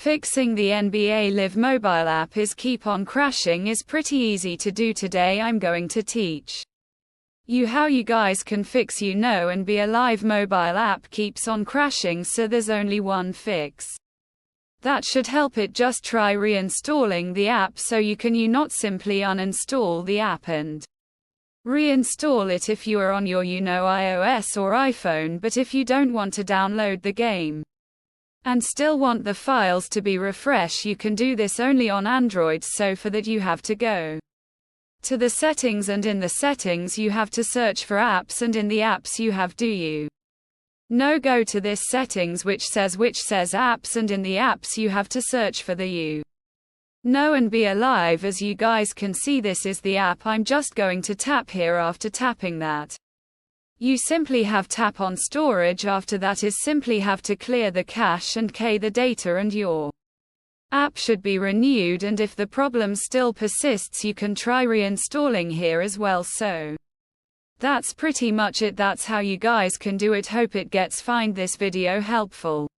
Fixing the NBA Live mobile app is keep on crashing is pretty easy to do. Today I'm going to teach you how you guys can fix NBA Live mobile app keeps on crashing. So there's only one fix that should help it. Just try reinstalling the app so you can not simply uninstall the app and reinstall it if you are on your iOS or iPhone. But if you don't want to download the game and still want the files to be refreshed, you can do this only on Android. So for that you have to go to the settings, and in the settings you have to search for apps, and in the apps you have to go to this settings which says apps, and in the apps you have to search for the NBA Live. As you guys can see, this is the app. I'm just going to tap here. After tapping that, you simply have tap on storage. After that is simply have to clear the cache and the data, and your app should be renewed. And if the problem still persists, you can try reinstalling here as well. So that's pretty much it. That's how you guys can do it. Hope it gets find this video helpful.